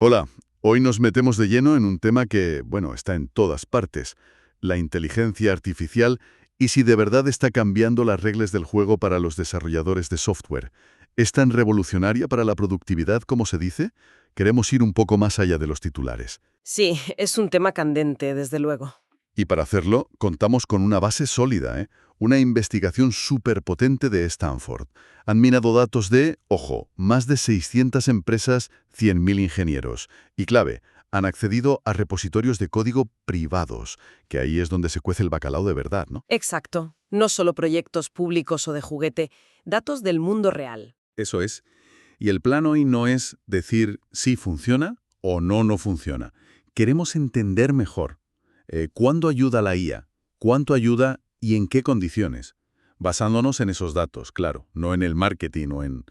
Hola, hoy nos metemos de lleno en un tema que, bueno, está en todas partes, la inteligencia artificial y si de verdad está cambiando las reglas del juego para los desarrolladores de software. ¿Es tan revolucionaria para la productividad como se dice? Queremos ir un poco más allá de los titulares. Sí, es un tema candente, desde luego. Y para hacerlo, contamos con una base sólida, ¿eh? Una investigación superpotente de Stanford. Han minado datos de, ojo, más de 600 empresas, 100.000 ingenieros. Y clave, han accedido a repositorios de código privados, que ahí es donde se cuece el bacalao de verdad, ¿no? Exacto. No solo proyectos públicos o de juguete, datos del mundo real. Eso es. Y el plan hoy no es decir si funciona o no funciona. Queremos entender mejor cuándo ayuda la IA, cuánto ayuda y en qué condiciones. Basándonos en esos datos, claro, no en el marketing o en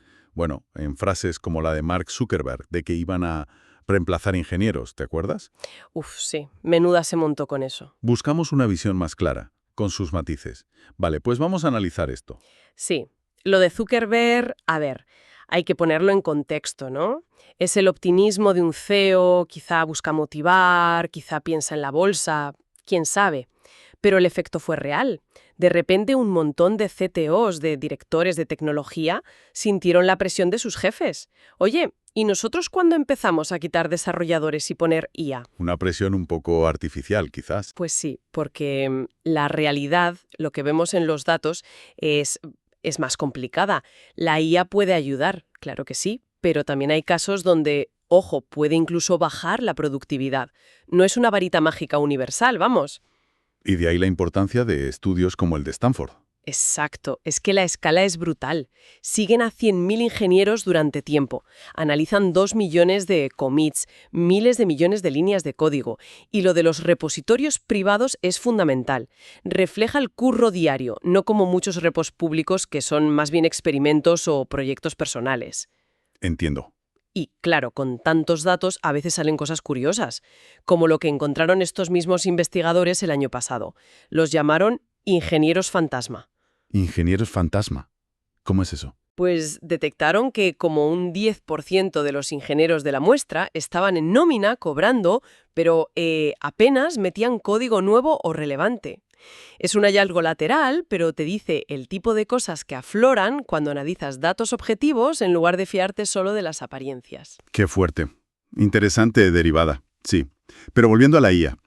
frases como la de Mark Zuckerberg, de que iban a reemplazar ingenieros, ¿te acuerdas? Uf, sí, menuda se montó con eso. Buscamos una visión más clara, con sus matices. Vale, pues vamos a analizar esto. Sí, lo de Zuckerberg, a ver, hay que ponerlo en contexto, ¿no? Es el optimismo de un CEO, quizá busca motivar, quizá piensa en la bolsa, quién sabe. Pero el efecto fue real. De repente un montón de CTOs, de directores de tecnología, sintieron la presión de sus jefes. Oye, ¿y nosotros cuándo empezamos a quitar desarrolladores y poner IA? Una presión un poco artificial, quizás. Pues sí, porque la realidad, lo que vemos en los datos, es más complicada. La IA puede ayudar, claro que sí, pero también hay casos donde, ojo, puede incluso bajar la productividad. No es una varita mágica universal, vamos. Y de ahí la importancia de estudios como el de Stanford. Exacto, es que la escala es brutal. Siguen a 100.000 ingenieros durante tiempo, analizan 2 millones de commits, miles de millones de líneas de código, y lo de los repositorios privados es fundamental. Refleja el curro diario, no como muchos repos públicos que son más bien experimentos o proyectos personales. Entiendo. Y, claro, con tantos datos a veces salen cosas curiosas, como lo que encontraron estos mismos investigadores el año pasado. Los llamaron ingenieros fantasma. Ingenieros fantasma. ¿Cómo es eso? Pues detectaron que como un 10% de los ingenieros de la muestra estaban en nómina cobrando, pero apenas metían código nuevo o relevante. Es un hallazgo lateral, pero te dice el tipo de cosas que afloran cuando analizas datos objetivos en lugar de fiarte solo de las apariencias. Qué fuerte. Interesante derivada, sí. Pero volviendo a la IA,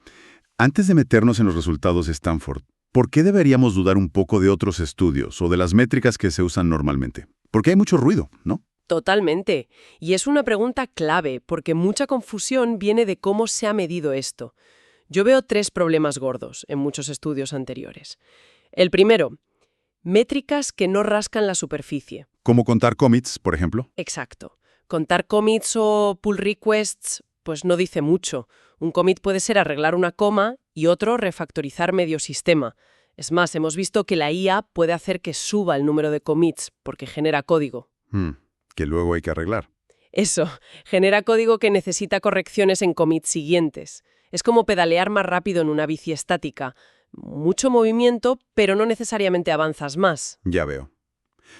antes de meternos en los resultados de Stanford, ¿por qué deberíamos dudar un poco de otros estudios o de las métricas que se usan normalmente? Porque hay mucho ruido, ¿no? Totalmente. Y es una pregunta clave, porque mucha confusión viene de cómo se ha medido esto. Yo veo 3 problemas gordos en muchos estudios anteriores. El primero, métricas que no rascan la superficie. Como contar commits, por ejemplo. Exacto. Contar commits o pull requests, pues no dice mucho. Un commit puede ser arreglar una coma y otro refactorizar medio sistema. Es más, hemos visto que la IA puede hacer que suba el número de commits porque genera código. Que luego hay que arreglar. Eso, genera código que necesita correcciones en commits siguientes. Es como pedalear más rápido en una bici estática. Mucho movimiento, pero no necesariamente avanzas más. Ya veo.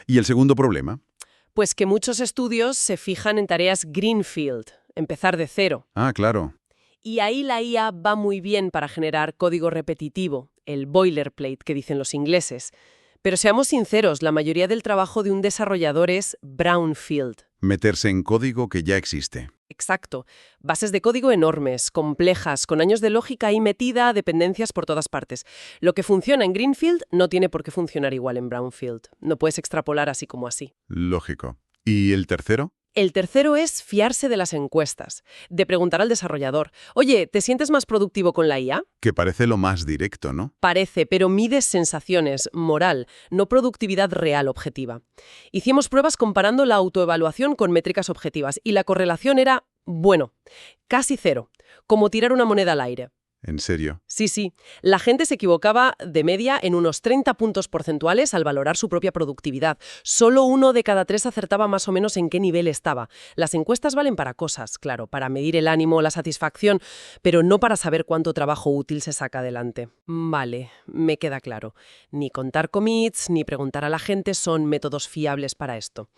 ¿Y el segundo problema? Pues que muchos estudios se fijan en tareas greenfield, empezar de cero. Ah, claro. Y ahí la IA va muy bien para generar código repetitivo, el boilerplate que dicen los ingleses. Pero seamos sinceros, la mayoría del trabajo de un desarrollador es brownfield. Meterse en código que ya existe. Exacto. Bases de código enormes, complejas, con años de lógica ahí metida, dependencias por todas partes. Lo que funciona en Greenfield no tiene por qué funcionar igual en Brownfield. No puedes extrapolar así como así. Lógico. ¿Y el tercero? El tercero es fiarse de las encuestas, de preguntar al desarrollador, oye, ¿te sientes más productivo con la IA? Que parece lo más directo, ¿no? Parece, pero mides sensaciones, moral, no productividad real objetiva. Hicimos pruebas comparando la autoevaluación con métricas objetivas y la correlación era, bueno, casi cero, como tirar una moneda al aire. ¿En serio? Sí, la gente se equivocaba de media en unos 30 puntos porcentuales al valorar su propia productividad. Solo 1 de cada 3 acertaba más o menos en qué nivel estaba. Las encuestas valen para cosas, claro, para medir el ánimo, la satisfacción, pero no para saber cuánto trabajo útil se saca adelante. Vale, me queda claro. Ni contar commits, ni preguntar a la gente son métodos fiables para esto.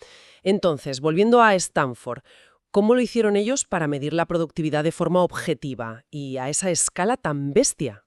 Entonces, volviendo a Stanford, ¿Cómo lo hicieron ellos para medir la productividad de forma objetiva y a esa escala tan bestia?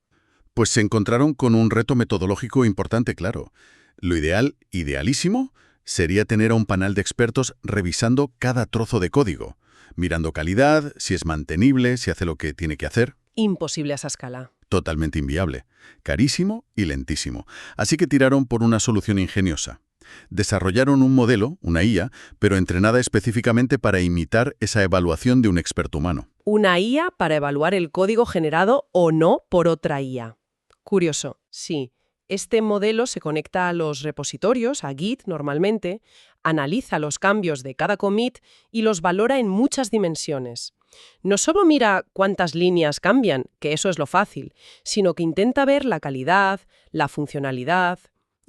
Pues se encontraron con un reto metodológico importante, claro. Lo idealísimo, sería tener a un panel de expertos revisando cada trozo de código, mirando calidad, si es mantenible, si hace lo que tiene que hacer. Imposible a esa escala. Totalmente inviable, carísimo y lentísimo. Así que tiraron por una solución ingeniosa. Desarrollaron un modelo, una IA, pero entrenada específicamente para imitar esa evaluación de un experto humano. Una IA para evaluar el código generado o no por otra IA. Curioso, sí. Este modelo se conecta a los repositorios, a Git normalmente, analiza los cambios de cada commit y los valora en muchas dimensiones. No solo mira cuántas líneas cambian, que eso es lo fácil, sino que intenta ver la calidad, la funcionalidad.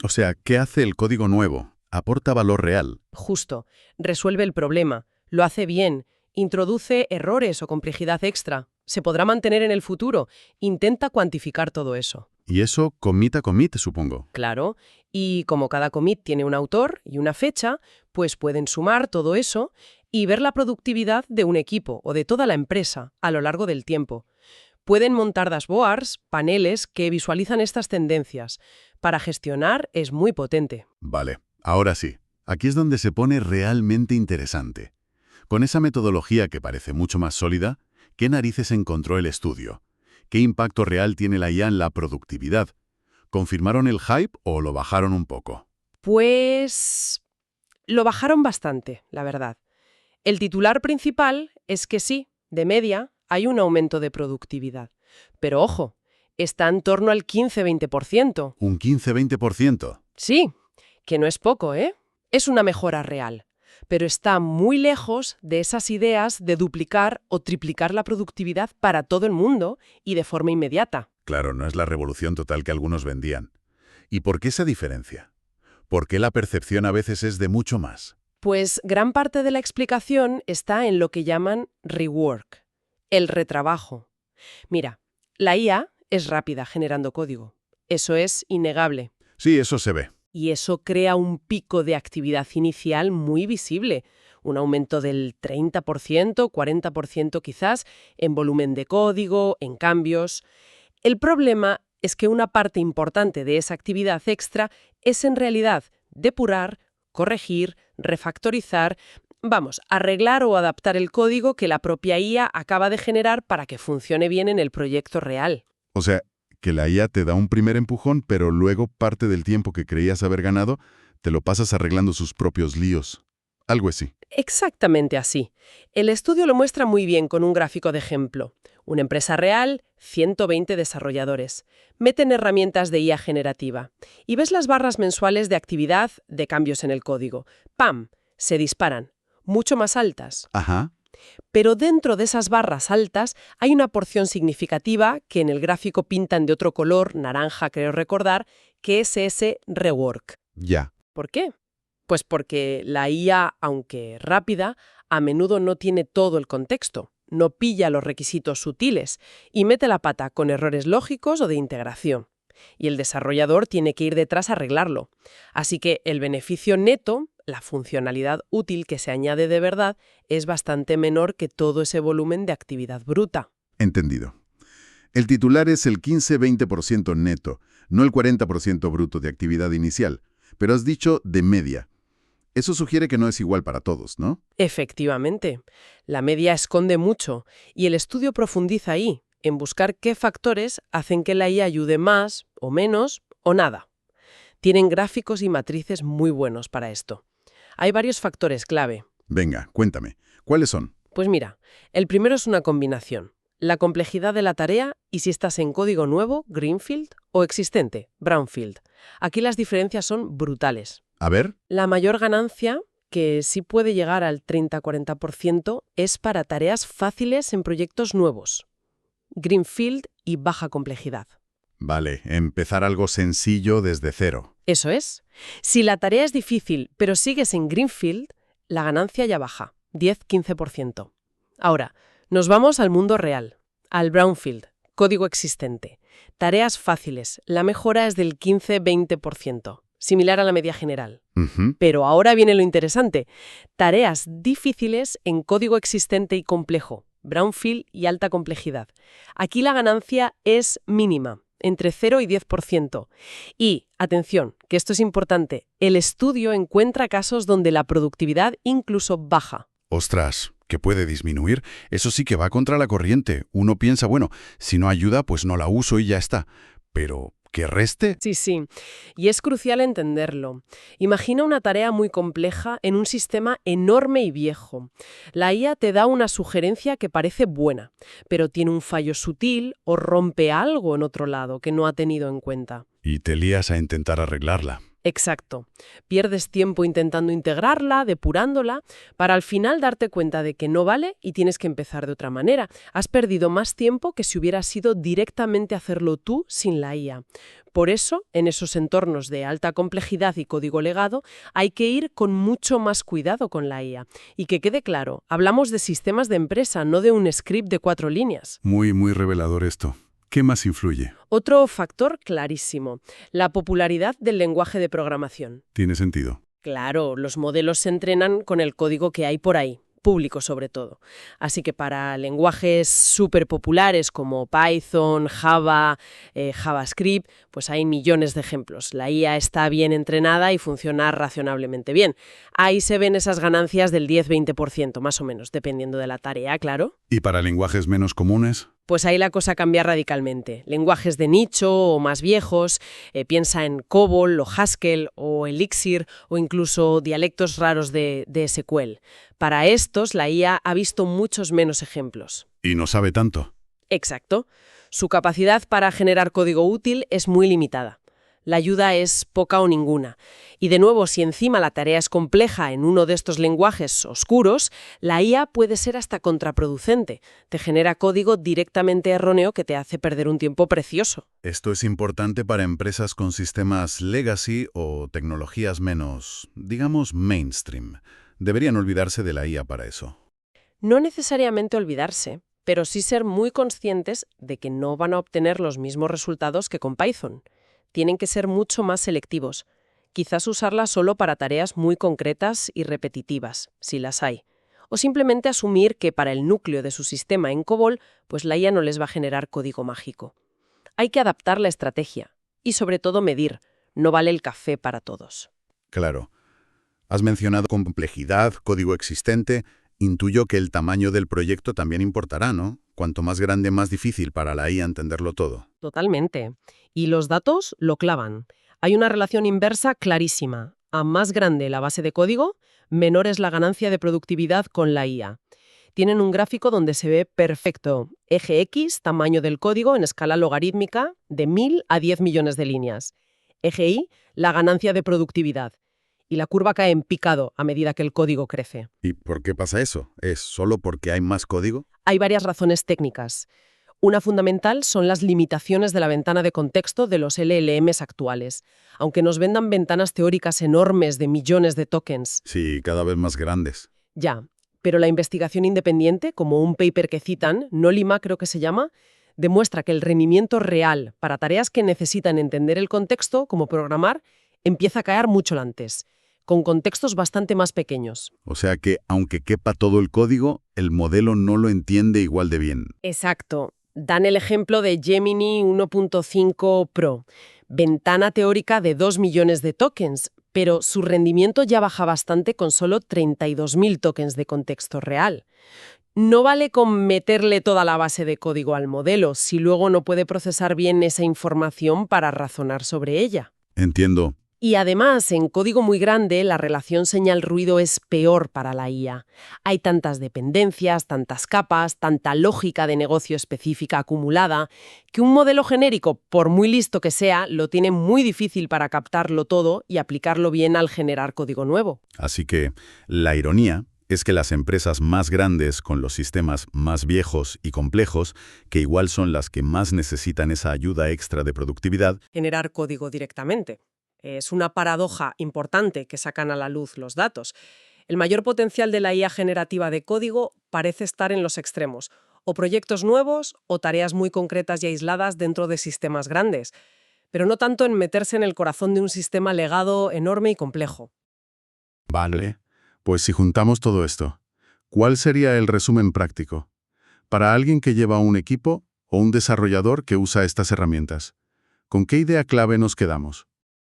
O sea, ¿qué hace el código nuevo? Aporta valor real. Justo, resuelve el problema, lo hace bien, introduce errores o complejidad extra, se podrá mantener en el futuro, intenta cuantificar todo eso. Y eso commit a commit, supongo. Claro, y como cada commit tiene un autor y una fecha, pues pueden sumar todo eso y ver la productividad de un equipo o de toda la empresa a lo largo del tiempo. Pueden montar dashboards, paneles que visualizan estas tendencias. Para gestionar es muy potente. Vale, ahora sí. Aquí es donde se pone realmente interesante. Con esa metodología que parece mucho más sólida, ¿qué narices encontró el estudio? ¿Qué impacto real tiene la IA en la productividad? ¿Confirmaron el hype o lo bajaron un poco? Pues lo bajaron bastante, la verdad. El titular principal es que sí, de media, hay un aumento de productividad. Pero ojo, está en torno al 15-20%. ¿Un 15-20%? Sí, que no es poco, ¿eh? Es una mejora real. Pero está muy lejos de esas ideas de duplicar o triplicar la productividad para todo el mundo y de forma inmediata. Claro, no es la revolución total que algunos vendían. ¿Y por qué esa diferencia? ¿Por qué la percepción a veces es de mucho más? Pues gran parte de la explicación está en lo que llaman rework, el retrabajo. Mira, la IA es rápida generando código. Eso es innegable. Sí, eso se ve. Y eso crea un pico de actividad inicial muy visible, un aumento del 30%, 40% quizás, en volumen de código, en cambios. El problema es que una parte importante de esa actividad extra es en realidad depurar, corregir, refactorizar, arreglar o adaptar el código que la propia IA acaba de generar para que funcione bien en el proyecto real. O sea, que la IA te da un primer empujón, pero luego parte del tiempo que creías haber ganado, te lo pasas arreglando sus propios líos. Algo así. Exactamente así. El estudio lo muestra muy bien con un gráfico de ejemplo. Una empresa real, 120 desarrolladores. Meten herramientas de IA generativa. Y ves las barras mensuales de actividad, de cambios en el código. ¡Pam! Se disparan. Mucho más altas. Ajá. Pero dentro de esas barras altas hay una porción significativa que en el gráfico pintan de otro color, naranja creo recordar, que es ese rework. Ya. ¿Por qué? Pues porque la IA, aunque rápida, a menudo no tiene todo el contexto, no pilla los requisitos sutiles y mete la pata con errores lógicos o de integración. Y el desarrollador tiene que ir detrás a arreglarlo. Así que el beneficio neto, la funcionalidad útil que se añade de verdad, es bastante menor que todo ese volumen de actividad bruta. Entendido. El titular es el 15-20% neto, no el 40% bruto de actividad inicial, pero has dicho de media. Eso sugiere que no es igual para todos, ¿no? Efectivamente. La media esconde mucho y el estudio profundiza ahí, en buscar qué factores hacen que la IA ayude más, o menos, o nada. Tienen gráficos y matrices muy buenos para esto. Hay varios factores clave. Venga, cuéntame. ¿Cuáles son? Pues mira, el primero es una combinación. La complejidad de la tarea y si estás en código nuevo, Greenfield, o existente, Brownfield. Aquí las diferencias son brutales. A ver. La mayor ganancia, que sí puede llegar al 30-40%, es para tareas fáciles en proyectos nuevos. Greenfield y baja complejidad. Vale, empezar algo sencillo desde cero. Eso es. Si la tarea es difícil, pero sigues en Greenfield, la ganancia ya baja, 10-15%. Ahora, nos vamos al mundo real, al Brownfield, código existente. Tareas fáciles, la mejora es del 15-20%. similar a la media general. Ujú. Pero ahora viene lo interesante. Tareas difíciles en código existente y complejo, brownfield y alta complejidad. Aquí la ganancia es mínima, entre 0 y 10%. Y, atención, que esto es importante, el estudio encuentra casos donde la productividad incluso baja. Ostras, ¿que puede disminuir? Eso sí que va contra la corriente. Uno piensa, bueno, si no ayuda, pues no la uso y ya está. Pero, ¿que reste? Sí, sí. Y es crucial entenderlo. Imagina una tarea muy compleja en un sistema enorme y viejo. La IA te da una sugerencia que parece buena, pero tiene un fallo sutil o rompe algo en otro lado que no ha tenido en cuenta. Y te lías a intentar arreglarla. Exacto. Pierdes tiempo intentando integrarla, depurándola, para al final darte cuenta de que no vale y tienes que empezar de otra manera. Has perdido más tiempo que si hubieras sido directamente hacerlo tú sin la IA. Por eso, en esos entornos de alta complejidad y código legado, hay que ir con mucho más cuidado con la IA. Y que quede claro, hablamos de sistemas de empresa, no de un script de 4 líneas. Muy, muy revelador esto. ¿Qué más influye? Otro factor clarísimo, la popularidad del lenguaje de programación. Tiene sentido. Claro, los modelos se entrenan con el código que hay por ahí, público sobre todo. Así que para lenguajes súper populares como Python, Java, JavaScript, pues hay millones de ejemplos. La IA está bien entrenada y funciona razonablemente bien. Ahí se ven esas ganancias del 10-20%, más o menos, dependiendo de la tarea, claro. ¿Y para lenguajes menos comunes? Pues ahí la cosa cambia radicalmente. Lenguajes de nicho o más viejos, piensa en COBOL o Haskell o Elixir o incluso dialectos raros de SQL. Para estos, la IA ha visto muchos menos ejemplos. Y no sabe tanto. Exacto. Su capacidad para generar código útil es muy limitada. La ayuda es poca o ninguna. Y de nuevo, si encima la tarea es compleja en uno de estos lenguajes oscuros, la IA puede ser hasta contraproducente. Te genera código directamente erróneo que te hace perder un tiempo precioso. Esto es importante para empresas con sistemas legacy o tecnologías menos, digamos, mainstream. Deberían olvidarse de la IA para eso. No necesariamente olvidarse, pero sí ser muy conscientes de que no van a obtener los mismos resultados que con Python. Tienen que ser mucho más selectivos. Quizás usarla solo para tareas muy concretas y repetitivas, si las hay. O simplemente asumir que para el núcleo de su sistema en COBOL, pues la IA no les va a generar código mágico. Hay que adaptar la estrategia y sobre todo medir. No vale el café para todos. Claro. Has mencionado complejidad, código existente. Intuyo que el tamaño del proyecto también importará, ¿no? Cuanto más grande, más difícil para la IA entenderlo todo. Totalmente. Y los datos lo clavan. Hay una relación inversa clarísima. A más grande la base de código, menor es la ganancia de productividad con la IA. Tienen un gráfico donde se ve perfecto. Eje X, tamaño del código en escala logarítmica, de 1000 a 10 millones de líneas. Eje Y, la ganancia de productividad. Y la curva cae en picado a medida que el código crece. ¿Y por qué pasa eso? ¿Es solo porque hay más código? Hay varias razones técnicas. Una fundamental son las limitaciones de la ventana de contexto de los LLMs actuales. Aunque nos vendan ventanas teóricas enormes de millones de tokens. Sí, cada vez más grandes. Ya, pero la investigación independiente, como un paper que citan, Nolima creo que se llama, demuestra que el rendimiento real para tareas que necesitan entender el contexto, como programar, empieza a caer mucho antes, con contextos bastante más pequeños. O sea que, aunque quepa todo el código, el modelo no lo entiende igual de bien. Exacto. Dan el ejemplo de Gemini 1.5 Pro, ventana teórica de 2 millones de tokens, pero su rendimiento ya baja bastante con solo 32.000 tokens de contexto real. No vale con meterle toda la base de código al modelo si luego no puede procesar bien esa información para razonar sobre ella. Entiendo. Y además, en código muy grande, la relación señal-ruido es peor para la IA. Hay tantas dependencias, tantas capas, tanta lógica de negocio específica acumulada, que un modelo genérico, por muy listo que sea, lo tiene muy difícil para captarlo todo y aplicarlo bien al generar código nuevo. Así que, la ironía es que las empresas más grandes, con los sistemas más viejos y complejos, que igual son las que más necesitan esa ayuda extra de productividad, Generar código directamente. Es una paradoja importante que sacan a la luz los datos. El mayor potencial de la IA generativa de código parece estar en los extremos, o proyectos nuevos o tareas muy concretas y aisladas dentro de sistemas grandes. pero no tanto en meterse en el corazón de un sistema legado enorme y complejo. Vale. Pues si juntamos todo esto, ¿cuál sería el resumen práctico? Para alguien que lleva un equipo o un desarrollador que usa estas herramientas, ¿con qué idea clave nos quedamos?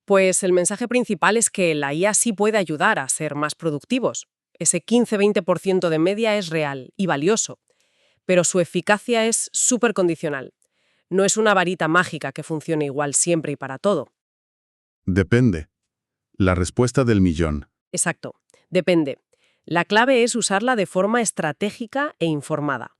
Pues el mensaje principal es que la IA sí puede ayudar a ser más productivos. Ese 15-20% de media es real y valioso, pero su eficacia es súper condicional. No es una varita mágica que funcione igual siempre y para todo. Depende. La respuesta del millón. Exacto, depende. La clave es usarla de forma estratégica e informada.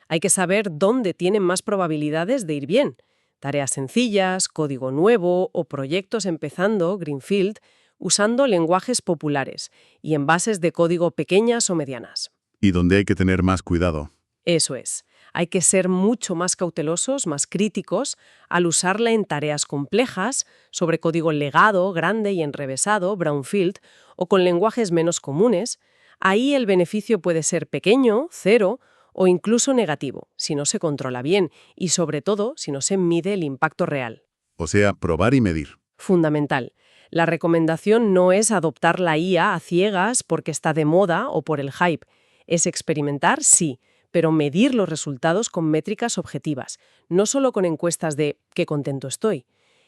Hay que saber dónde tienen más probabilidades de ir bien. Tareas sencillas, código nuevo o proyectos empezando, greenfield, usando lenguajes populares y en bases de código pequeñas o medianas. Y donde hay que tener más cuidado. Eso es. Hay que ser mucho más cautelosos, más críticos, al usarla en tareas complejas, sobre código legado, grande y enrevesado, brownfield, o con lenguajes menos comunes. Ahí el beneficio puede ser pequeño, cero, o incluso negativo, si no se controla bien, y sobre todo si no se mide el impacto real. O sea, probar y medir. Fundamental. La recomendación no es adoptar la IA a ciegas porque está de moda o por el hype. Es experimentar, sí, pero medir los resultados con métricas objetivas, no solo con encuestas de «qué contento estoy»,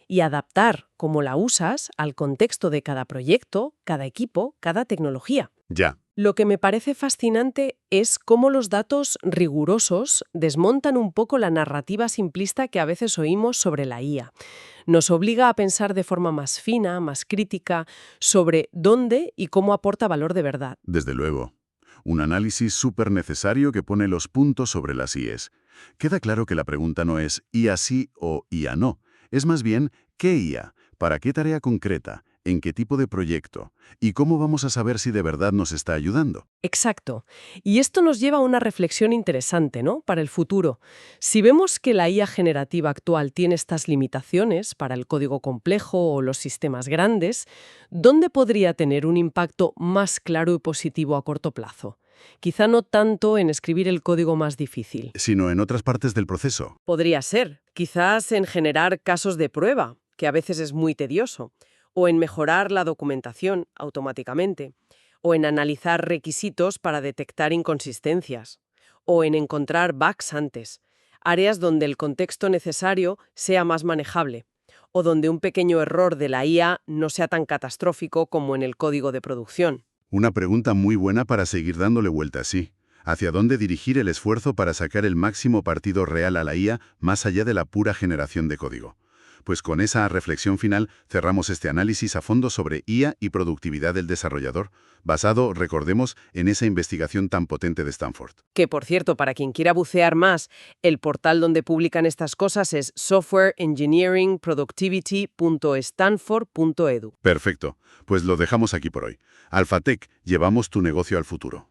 y adaptar cómo la usas al contexto de cada proyecto, cada equipo, cada tecnología. Ya. Lo que me parece fascinante es cómo los datos rigurosos desmontan un poco la narrativa simplista que a veces oímos sobre la IA. Nos obliga a pensar de forma más fina, más crítica, sobre dónde y cómo aporta valor de verdad. Desde luego. Un análisis súper necesario que pone los puntos sobre las IEs. Queda claro que la pregunta no es IA sí o IA no. Es más bien, ¿qué IA? ¿Para qué tarea concreta? ¿En qué tipo de proyecto? ¿Y cómo vamos a saber si de verdad nos está ayudando? Exacto. Y esto nos lleva a una reflexión interesante, ¿no? Para el futuro. Si vemos que la IA generativa actual tiene estas limitaciones para el código complejo o los sistemas grandes, ¿dónde podría tener un impacto más claro y positivo a corto plazo? Quizá no tanto en escribir el código más difícil. Sino en otras partes del proceso. Podría ser. Quizás en generar casos de prueba, que a veces es muy tedioso, o en mejorar la documentación automáticamente, o en analizar requisitos para detectar inconsistencias, o en encontrar bugs antes, áreas donde el contexto necesario sea más manejable, o donde un pequeño error de la IA no sea tan catastrófico como en el código de producción. Una pregunta muy buena para seguir dándole vuelta, sí. ¿Hacia dónde dirigir el esfuerzo para sacar el máximo partido real a la IA más allá de la pura generación de código? Pues con esa reflexión final cerramos este análisis a fondo sobre IA y productividad del desarrollador, basado, recordemos, en esa investigación tan potente de Stanford. Que, por cierto, para quien quiera bucear más, el portal donde publican estas cosas es softwareengineeringproductivity.stanford.edu. Perfecto, pues lo dejamos aquí por hoy. Alphatec, llevamos tu negocio al futuro.